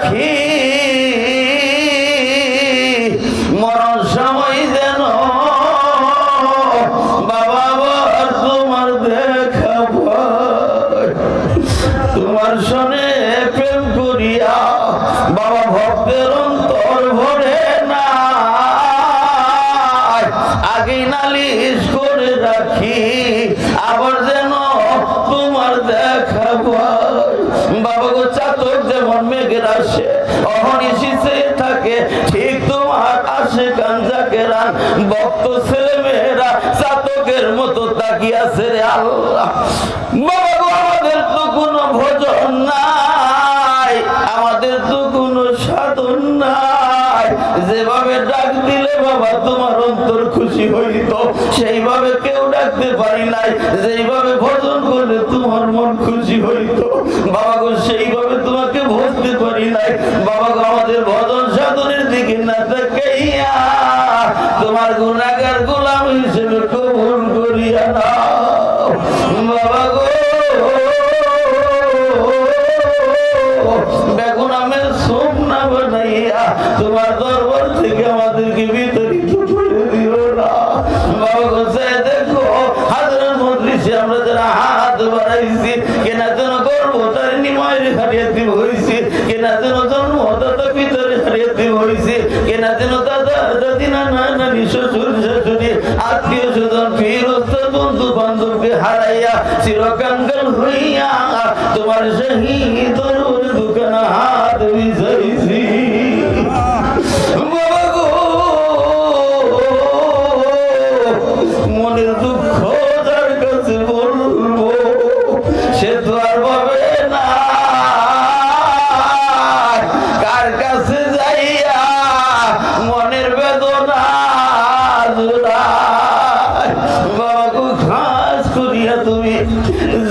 রাখি মরণ সময় যেন বাবা আবার তোমার দেখা পাই। তোমার সনে প্রেম করিয়া বাবা ভক্তের অন্তর ভরে না, আগে নালিশ করে রাখি আবার যেন তোমার দেখা পাই। বাবা গো চাতক যেমন মেঘের আসে অহনিশিতে থাকে, ঠিক তোমার আসে কাঞ্জাকে রান ভক্ত ছেলে মেয়েরা চাতকের মতো তাকিয়াছে রে আল্লাহ। বাবা গো আমাদের তো কোনো ভজন নাই, আমাদের তো কোনো সাধন নাই, যেভাবে ডাক দিলে বাবা তোমার অন্তর খুশি হইত সেইভাবে কেউ ডাকতে পারি নাই, যেইভাবে ভজন করলে তোমার মন খুশি হইত বাবা গো সেইভাবে তোমাকে ভজতে পারি নাই। বাবা গো আমাদের ভজন সাধনের দিকে না তাকাইয়া তোমার গুনাহগার গোলাম হিসেবে কবুল করিয়া নাও বাবা গো। বেগুন আমের সোম না বানাইয়া তোমার দরবার থেকে আমাদেরকে বিতাড়িত করে দিও না বাবা গো। দেখো হাজারের মজলিসে আমরা যারা হাত বাড়াইছি কেনা যেন গর্ব তার নিমায়ের হারিয়াতে হয়েছে, কেনা যেন জন্মদাতা পিতার হারিয়াতে হয়েছে, কেনা যেন দাদা দাদি নানা নানি শ্বশুর শাশুড়ি আত্মীয় স্বজন ফিরস্তা বন্ধু বান্ধবকে হারাইয়া চিরকাঙ্গাল হইয়া তোমার শহীদ দোকানে হাত বিছাইছি বাবা গো। মনের দুঃখ যার কাছে বলবো সে তো আর পাবে না, কার কাছে যাইয়া মনের বেদনা বাবা গো। খাস করিয়া তুমি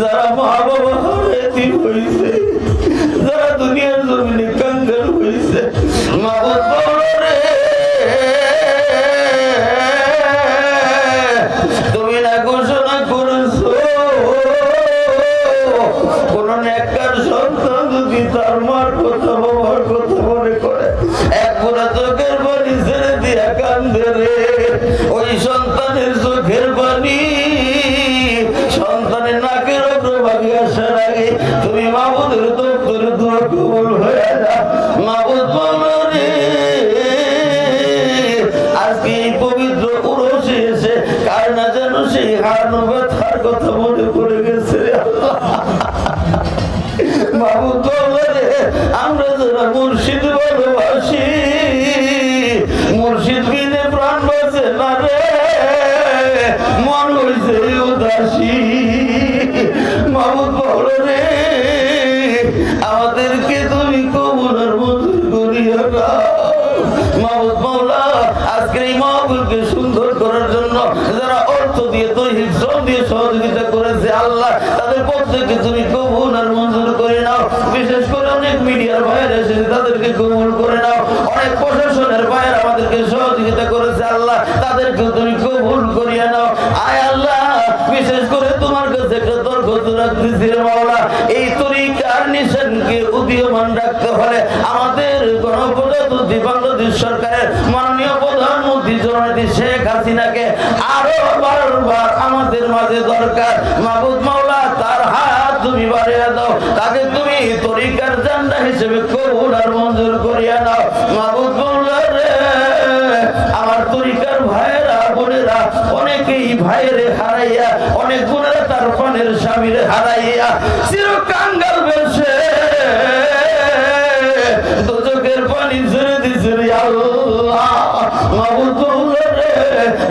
যারা মা বাবা হারাইতে হইছে, যারা দুনিয়ার জমিনে কাঙ্গাল হইছে মাবুদ রে তুমি না ঘোষণা করেছো কোন নেককার সন্তান যদি তার মার কথা বাবার কথা মনে করে এক পুরা চোখের পানি ছেড়ে দিয়া কান্দে রে, ওই সন্তানের চোখের পানি সন্তানের নাকের অগ্রভাগে আসার আগে তুমি মাবুদের দপ্তরে দোয়া কবুল হয়ে যা মাবুদ বলো রে। আজকে এই পবিত্র উরসে এসে কার না যেন সেই হারানো ব্যথার কথা মনে পড়ে গেছে মাবুদ বলো রে। আমরা যারা মুর্শিদ ভালোবাসি মুর্শিদ বিনে প্রাণ বাঁচে না রে, মন হইছে উদাসী মাবুদ বলো রে। আমাদেরকে তুমি কবুলের মঞ্জুর করিয়া দাও মাবুদ মাওলা। আজকের এই মাহফিলকে সুন্দর করার জন্য যারা অর্থ দিয়ে দৈহিক শ্রম দিয়ে সহযোগিতা করেছে আল্লাহ তাদের প্রত্যেককে তুমি কবুল আর মঞ্জুর করে নাও। বিশেষ করে অনেক মিডিয়ার ভাইরা এসেছে তাদেরকে কবুল করে নাও, অনেক প্রশাসনের ভাইরা আমাদেরকে সহযোগিতা করেছে আল্লাহ তাদেরকে তুমি কবুল করিয়া নাও। আয় আল্লাহ বিশেষ করে তোমার কাছে একটা দরখাস্ত রাখতেছি মাওলা, এই তরিকার নিশানকে উদীয়মান রাখতে হলে আমাদের গণপ্রজাতন্ত্রী বাংলাদেশ সরকারের মাননীয় প্রধানমন্ত্রী জননেত্রী শেখ হাসিনাকে আরো বারবার আমাদের মাঝে দরকার মাবুদ মাওলা। তার হাত তুমি বাড়িয়ে দাও, তাকে তুমি তরিকার জান্ডা হিসেবে কবুল আর মঞ্জুর করিয়া নাও মাবুদ মাওলা রে। আমার তরিকার ভাইয়েরা বোনেরা অনেকেই ভাইয়েরে হারাইয়া, অনেক বোনেরা তার পানের স্বামীরে হারাইয়া চিরকাঙ্গাল বেশে দুচোখের পানি ছেড়ে দিছে রে আল্লাহ মাবুদ রে।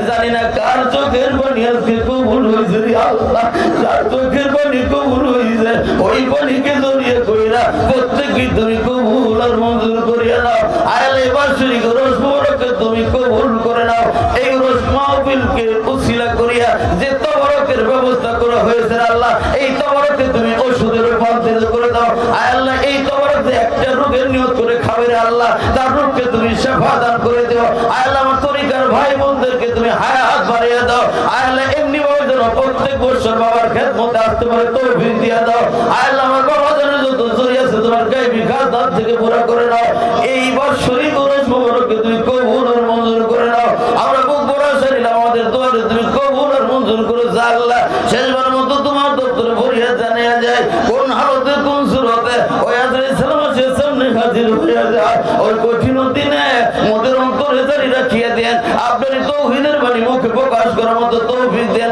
জানি না কার চোখের পানি আজকে কবুল হয়েছে রে আল্লাহ, যার চোখের পানি কবুল হয়েছে ওই পানিকে জড়িয়ে কইরা প্রত্যেককে তুমি কবুল আর মঞ্জুর করিয়া নাও। আয়াল এই বাৎসরিক রোজ মোবারককে তুমি কবুল করে নাও। এই রোজ মাহফিলকে উসিলা করিয়া যে তবরকের ব্যবস্থা করা হয়েছে আল্লাহ, এই তবরকে তুমি ওষুধের রূপান্তরিত করে দাও। আয় আল্লাহ এই তবরক একটা রোগের নিয়ত করে খাবে রে আল্লাহ, তার রোগকে তুমি শিফা দান করে দিও। আয় আল্লাহ আমার তরিকার ভাই বোনদেরকে তুমি হায়াত বাড়িয়ে দাও। আয় আল্লাহ এমনি ভাবে যেন প্রত্যেক বছর বাবার খেদমতে আসতে পারে তৌফিক দিয়া দাও। আয় আল্লাহ আমার বাবা যেন যত জড়িয়ে আছে তোমার গুনার গায়বী খাতা থেকে পুরা করে নাও। এইবার শরীর ওরস মোবারককে তুমি কবুল আর মঞ্জুর করে নাও। আমরা খুব বড় আশা নিলাম, আমাদের দোয়ারে তুমি কবুল আর মঞ্জুর করে যা আল্লাহ। শেষবার মতো তোমার দপ্তরে ফরিয়াদ জানিয়ে যায়, কোন হালতে কোন সুরতে ওই আজরাইল সালাম এসে সামনে হাজির হয়ে যায়। ওই কঠিন দিনে মোদের অন্তরে জারি রাখিয়া দেন, আপনার তৌহিদের বাণী মুখে প্রকাশ করার মতো তৌফিক দেন।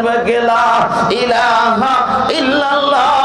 লা ইলাহা ইল্লাল্লাহ